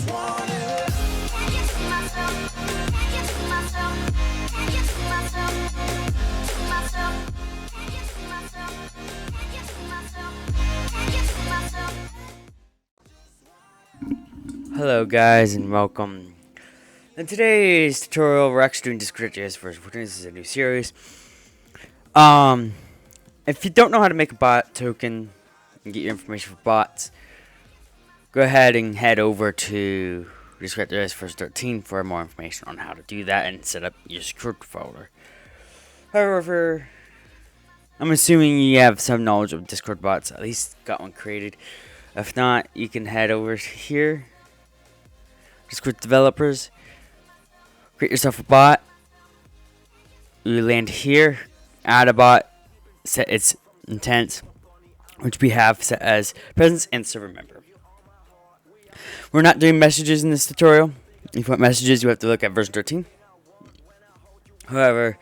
Hello guys and welcome. In today's tutorial we're actually doing Discord.js for v14. This is a new series. If you don't know how to make a bot token and get your information for bots, go ahead and head over to Discord.js for v14 for more information on how to do that and set up your script folder. However, I'm assuming you have some knowledge of Discord bots, at least got one created. If not, you can head over here, Discord developers, create yourself a bot. You land here, add a bot, set its intent, which we have set as presence and server member. We're not doing messages in this tutorial. If you want messages, you have to look at version 13. However,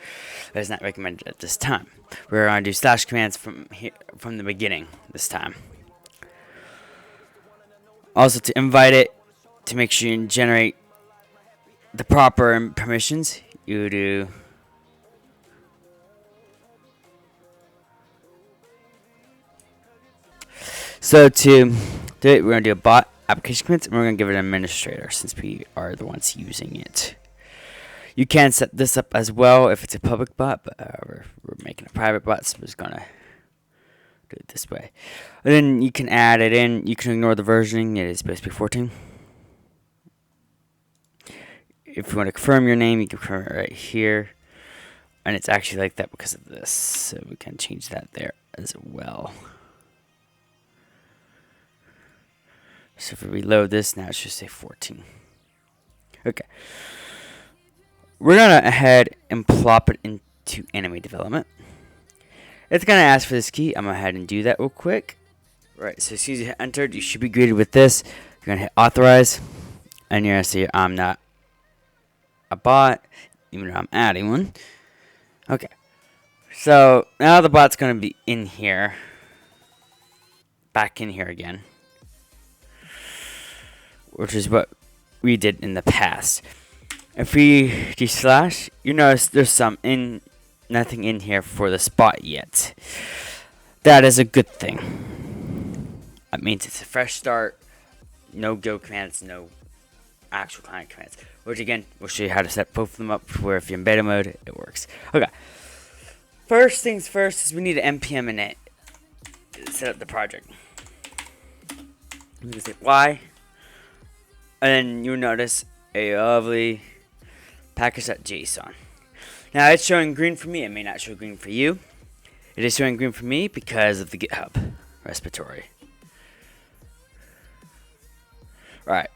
that is not recommended at this time. We're going to do slash commands from the beginning this time. Also, to invite it, to make sure you generate the proper permissions, you do so. To do it, we're going to do a bot application commits, and we're going to give it an administrator since we are the ones using it. You can set this up as well if it's a public bot, but we're making a private bot, so we're just going to do it this way. And then you can add it in. You can ignore the versioning. It is supposed to be 14. If you want to confirm your name, you can confirm it right here. And it's actually like that because of this. So we can change that there as well. So if we reload this, now it should say 14. Okay. We're going to ahead and plop it into anime development. It's going to ask for this key. I'm going to ahead and do that real quick. Right, so as soon as you hit entered, you should be greeted with this. You're going to hit authorize. And you're going to see I'm not a bot, even though I'm adding one. Okay. So now the bot's going to be in here. Back in here again. Which is what we did in the past. If we do slash, you notice there's nothing in here for the spot yet. That is a good thing. That means it's a fresh start. No go commands, no actual client commands. Which again, we'll show you how to set both of them up where if you're in beta mode, it works. Okay. First things first is we need an npm init to set up the project. You can say Y. And then you'll notice a lovely package.json. Now it's showing green for me. It may not show green for you. It is showing green for me because of the GitHub repository. Alright.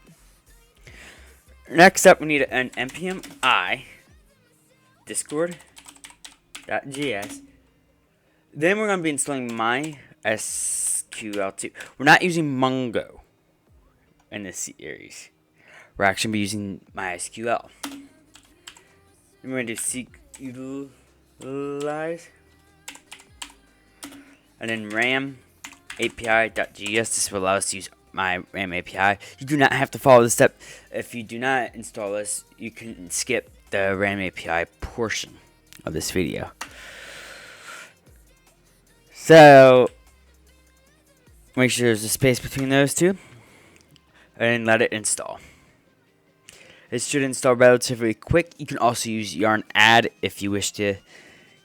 Next up, we need an npm I discord.js. Then we're going to be installing MySQL2. We're not using Mongo in this series. We're actually be using MySQL. Then we're going to do utilize. And then RAM API.js. This will allow us to use my RAM API. You do not have to follow this step. If you do not install this, you can skip the RAM API portion of this video. So make sure there's a space between those two and let it install. It should install relatively quick. You can also use yarn add if you wish to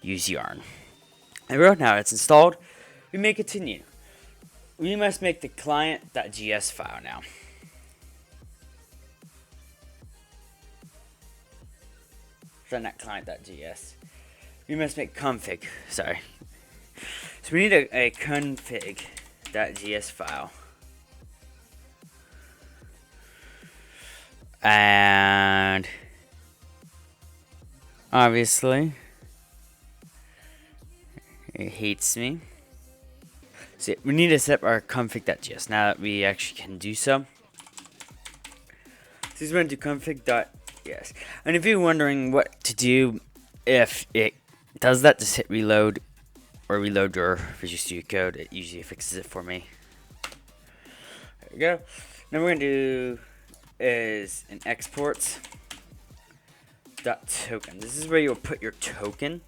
use yarn. There we go. Now it's installed. We may continue. We must make the client.js file now. So not client.js. We must make config. Sorry. So we need a config.js file. And obviously it hates me. So we need to set up our config.js now that we actually can do so. So we're going to do config.js. And if you're wondering what to do if it does that, just hit reload or reload your Visual Studio Code. It usually fixes it for me. There we go. Now we're going to do is an exports dot token. This is where you'll put your token,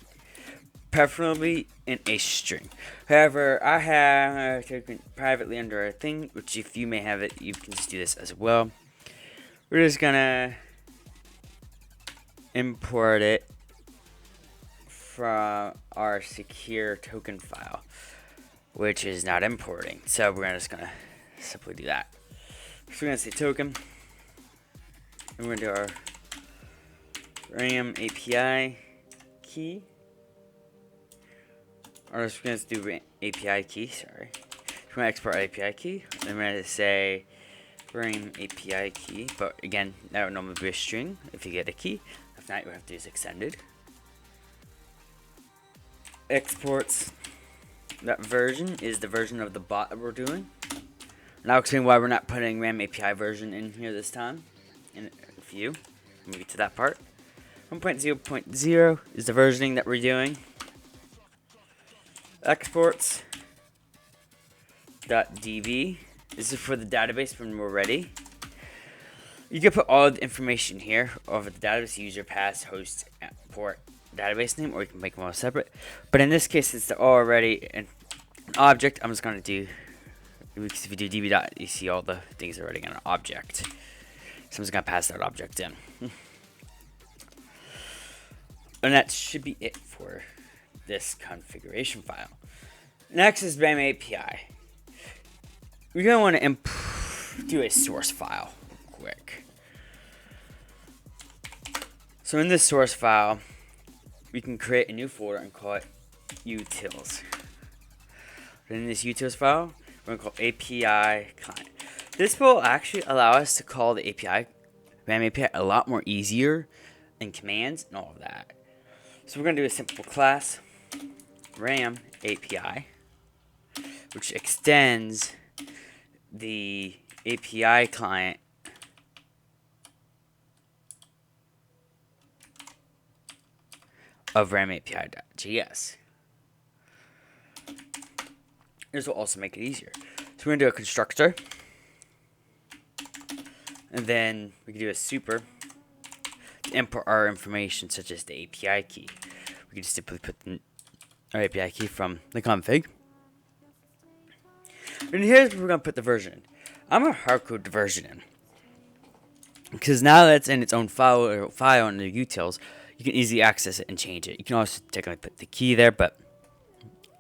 preferably in a string. However, I have a token privately under a thing, which if you may have it, you can just do this as well. We're just gonna import it from our secure token file, which is not importing. So we're just gonna simply do that. So we're gonna say token, and we're gonna do our RAM API key. Or we're gonna do API key. Sorry. We're gonna export API key. Then we're gonna say RAM API key. But again, that would normally be a string if you get a key. If not, you have to use extended. Exports. That version is the version of the bot that we're doing. And I'll explain why we're not putting RAM API version in here this time in a few. We'll get to that part. 1.0.0 is the versioning that we're doing. Exports.db. This is for the database when we're ready. You can put all the information here over the database: user, pass, host, port, database name, or you can make them all separate. But in this case, since they're already an object, I'm just going to do, because if you do db dot, you see all the things already in an object. So I'm just going to pass that object in. And that should be it for this configuration file. Next is RAM API. We're going to want to do a source file real quick. So in this source file, we can create a new folder and call it utils. In this utils file, we're going to call API client. This will actually allow us to call the API, RAM API, a lot more easier in commands and all of that. So we're going to do a simple class, RAM API, which extends the API client of RAM API.js. This will also make it easier. So we're going to do a constructor, and then we can do a super to import our information, such as the API key. We can just simply put our API key from the config. And here's where we're going to put the version in. I'm going to hardcode the version in, because now that's in its own file in the utils, you can easily access it and change it. You can also technically put the key there, but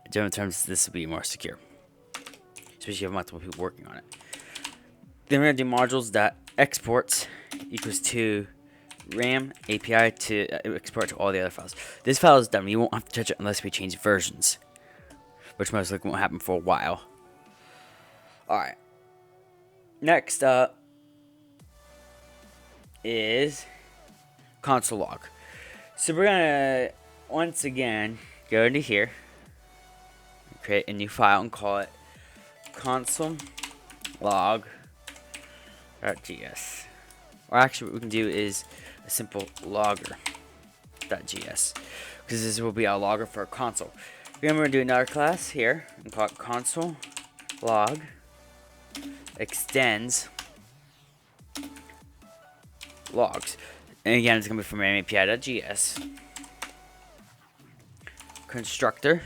in general terms, this will be more secure, especially if you have multiple people working on it. Then we're going to do modules.exports equals to RAM API to export to all the other files. This file is done. We won't have to touch it unless we change versions, which most likely won't happen for a while. Alright. Next up is console log. So we're going to, once again, go into here, create a new file and call it console log.js. Or actually what we can do is a simple logger.js, because this will be our logger for a console. We're going to do another class here and call it console log extends logs. And again, it's going to be from API.js. Constructor.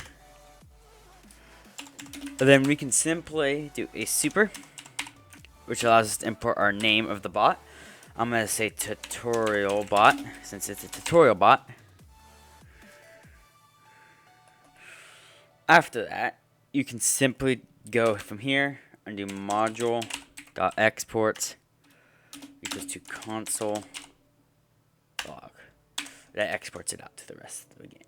And then we can simply do a super, which allows us to import our name of the bot. I'm going to say tutorial bot, since it's a tutorial bot. After that, you can simply go from here and do module.exports equals to console log. That exports it out to the rest of the game.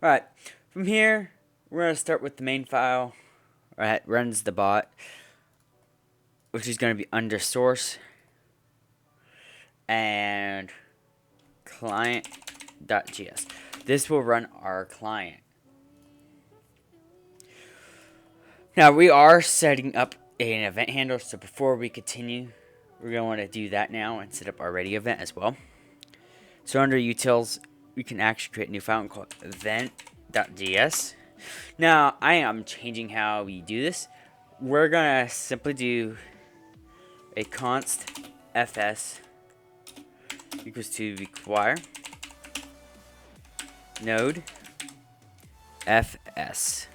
Alright, from here, we're going to start with the main file. Alright, runs the bot, which is going to be under source and client.js. This will run our client. Now, we are setting up an event handler, so before we continue, we're going to want to do that now and set up our ready event as well. So under utils, we can actually create a new file and call it event.js. Now, I am changing how we do this. We're going to simply do a const fs equals to require node fs.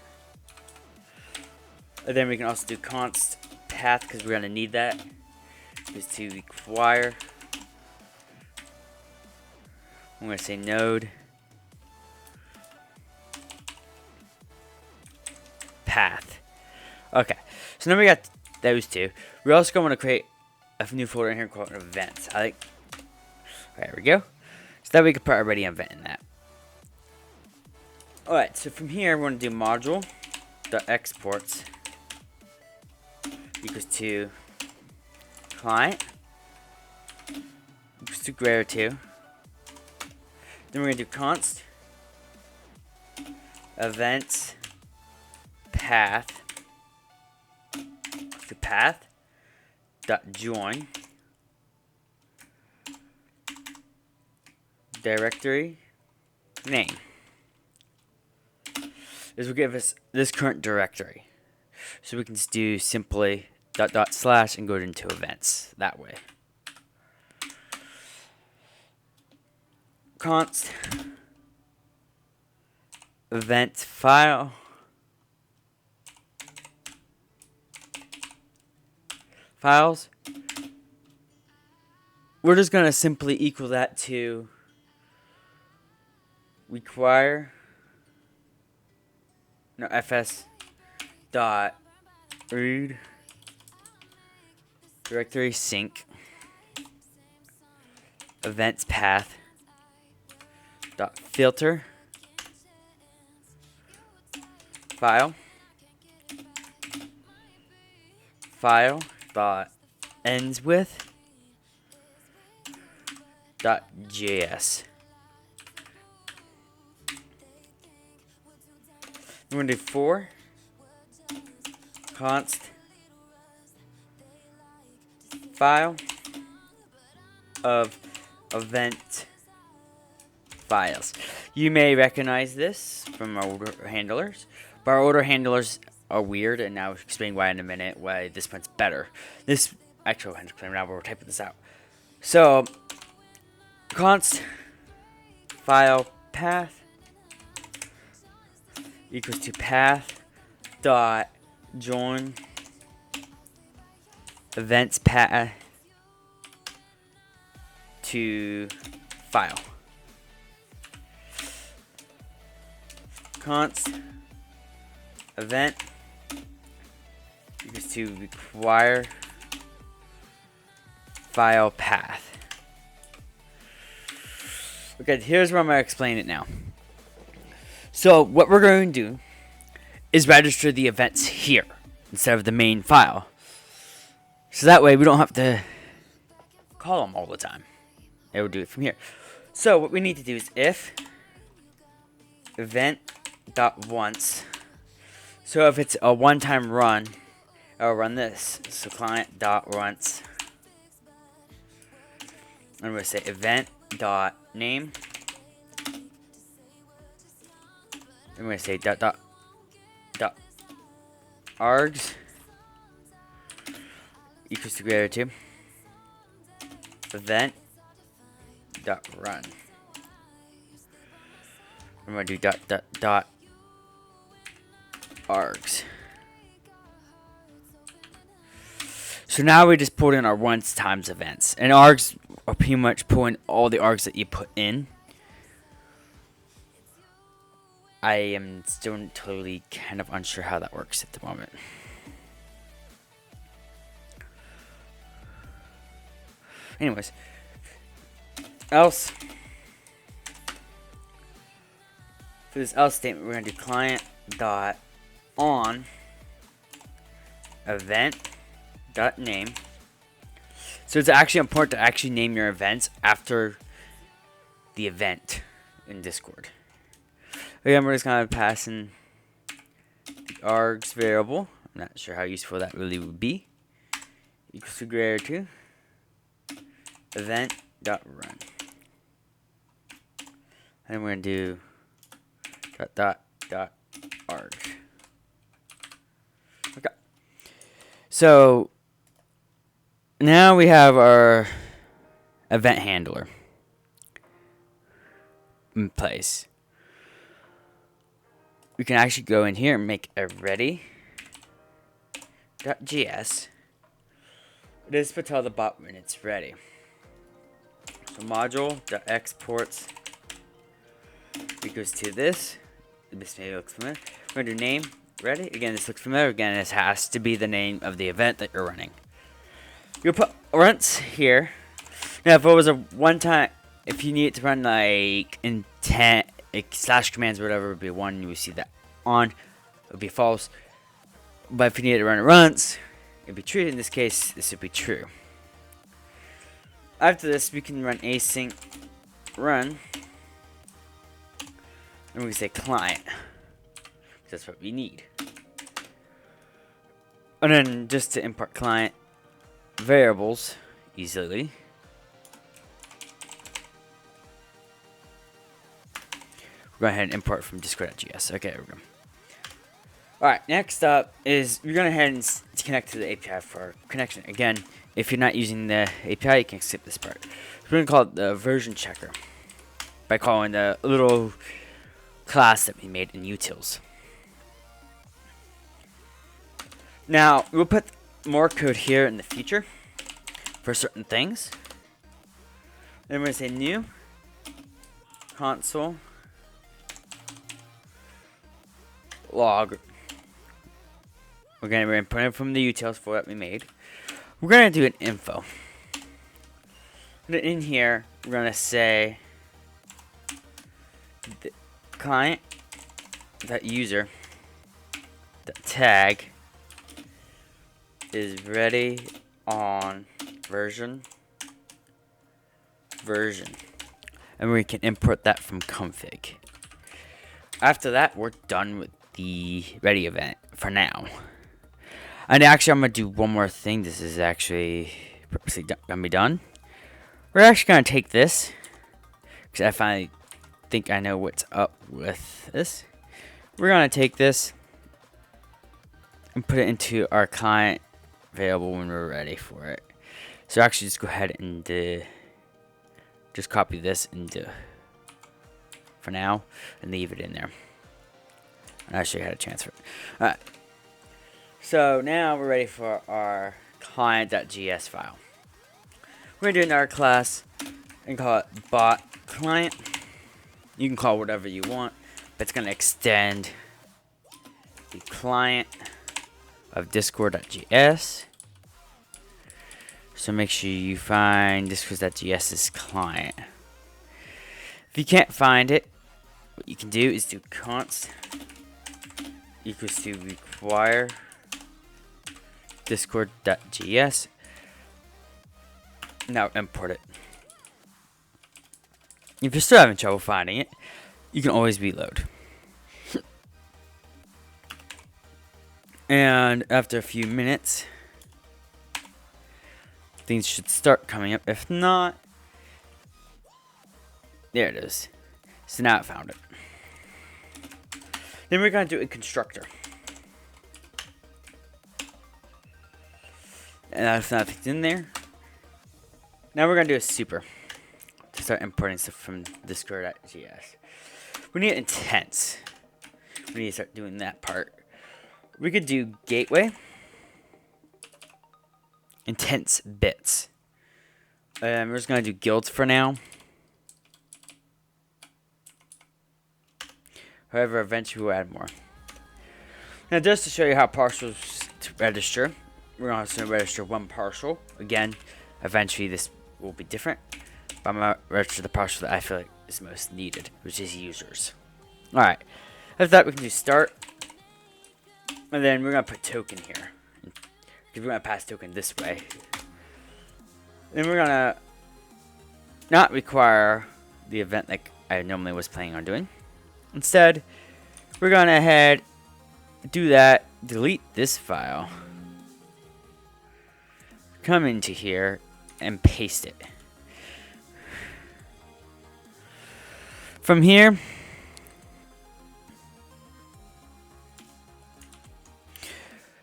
And then we can also do const path because we're gonna need that. Is to require. I'm gonna say node path. Okay, so now we got those two. We're also going to create a new folder in here called events. There we go. So that we can put our ready event in that. Alright, so from here we're going to do module.exports equals to client equals to greater to. Then we're going to do const events path to path dot join directory name. This will give us this current directory, so we can just do simply // and go into events that way. Const event file files. We're just gonna simply equal that to require fs dot read directory sync events path dot filter file dot ends with dot js. We're going to do for const file of event files. You may recognize this from our order handlers, but our order handlers are weird, and I'll explain why in a minute, why this one's better. This actually I'll explain now, but we're typing this out. So const file path equals to path dot join events path to file. Const event equals to require file path. Okay, here's where I'm going to explain it now. So what we're going to do is register the events here instead of the main file. So that way we don't have to call them all the time. It will do it from here. So what we need to do is if event.once. So if it's a one-time run, I'll run this. So client.once. I'm going to say event.name. I'm going to say dot args equals to greater to event dot run. I'm going to do dot args. So now we just put in our once times events, and args are pretty much pulling all the args that you put in. I am still totally kind of unsure how that works at the moment. Anyways, else. For this else statement, we're going to do client dot on event dot name. So it's actually important to actually name your events after the event in Discord. Again, we're just going to pass in the args variable. I'm not sure how useful that really would be. Equals to greater to event.run. And we're going to do dot arg. Okay. So Now we have our event handler in place. We can actually go in here and make a ready.js. This will tell the bot when it's ready. So module.exports equals to this. This maybe looks familiar. We're going to do name ready. Again, this looks familiar. Again, this has to be the name of the event that you're running. You'll put runs here. Now, if it was a one-time, if you need it to run like intent, like slash commands, or whatever, it would be 1. You would see that on. It would be false. But if you need it to run it once, it would be true. In this case, this would be true. After this, we can run async run. And we can say client. That's what we need. And then just to import client variables easily. We'll go ahead and import from discord.js. Okay, there we go. Alright, next up is we're going to head and connect to the API for connection. Again, if you're not using the API, you can skip this part. We're going to call it the version checker by calling the little class that we made in utils. Now, we'll put more code here in the future for certain things. Then we're going to say new console log. We're going to input it from the utils for that we made. We're going to do an info. And in here, we're going to say the client that user that tag is ready on version, and we can import that from config. After that, we're done with the ready event for now. And actually, I'm gonna do one more thing. This is actually purposely gonna be done. We're actually gonna take this because I finally think I know what's up with this. We're gonna take this and put it into our client variable when we're ready for it. So actually, just go ahead and just copy this into for now and leave it in there. And I'll show you how to transfer it. All right. So now we're ready for our client.js file. We're going to do another class and call it bot client. You can call it whatever you want, but it's going to extend the client of discord.js. So make sure you find discord.js's client. If you can't find it, what you can do is do const equals to require discord.js. Now import it. If you're still having trouble finding it, you can always reload. And after a few minutes, things should start coming up. If not, there it is. So now I found it. Then we're going to do a constructor. And that's nothing's in there. Now we're going to do a super to start importing stuff from discord.js. We need intents. We need to start doing that part. We could do gateway intents bits. We're just going to do guilds for now. However, eventually we'll add more. Now, just to show you how partials to register, we're going to register one partial. Again, eventually this will be different. But I'm going to register the partial that I feel like is most needed, which is users. Alright. After that, we can do start. And then we're going to put token here. Because we're going to pass token this way. Then we're going to not require the event like I normally was planning on doing. Instead, we're going to head, do that, delete this file, come into here, and paste it. From here,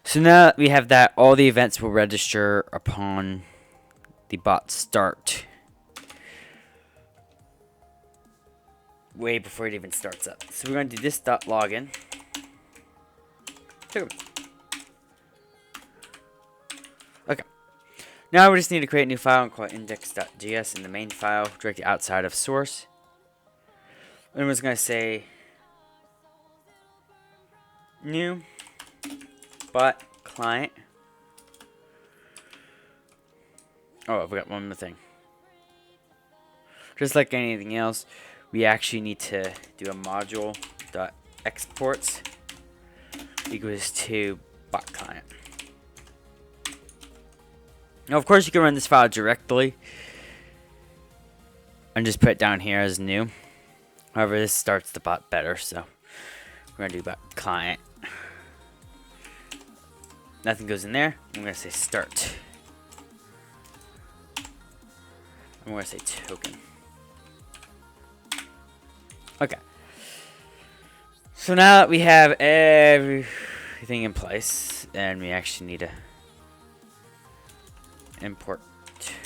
so now that we have that, all the events will register upon the bot start way before it even starts up. So we're going to do this dot login. Okay. Now we just need to create a new file and call it index.js in the main file directly outside of source. And we're just going to say new bot client. Oh, I forgot one more thing. Just like anything else, we actually need to do a module.exports equals to bot client. Now, of course, you can run this file directly and just put it down here as new. However, this starts the bot better, so we're going to do bot client. Nothing goes in there. I'm going to say start. I'm going to say token. Okay. So now that we have everything in place, and we actually need to import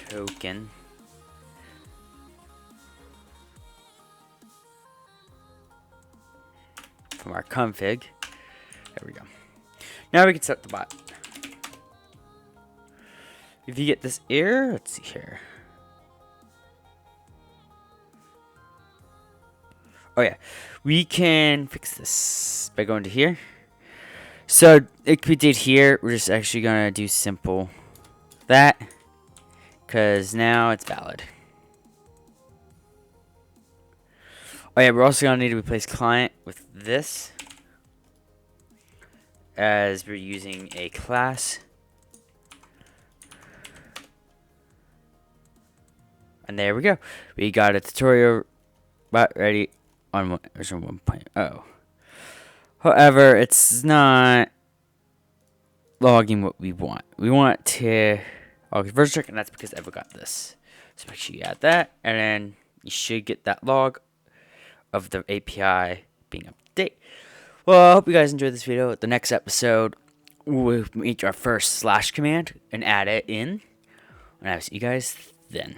token. From our config. There we go. Now we can set the bot. If you get this error, let's see here. Oh yeah, we can fix this by going to here. So like we did here, we're just actually gonna do simple that, because now it's valid. Oh yeah, we're also gonna need to replace client with this, as we're using a class. And there we go. We got a tutorial bot ready on version 1.0. However, it's not logging what we want. We want to log version check, and that's because Evo got this. So make sure you add that, and then you should get that log of the API being up to date. Well, I hope you guys enjoyed this video. The next episode, we'll meet our first slash command and add it in. And I'll see you guys then.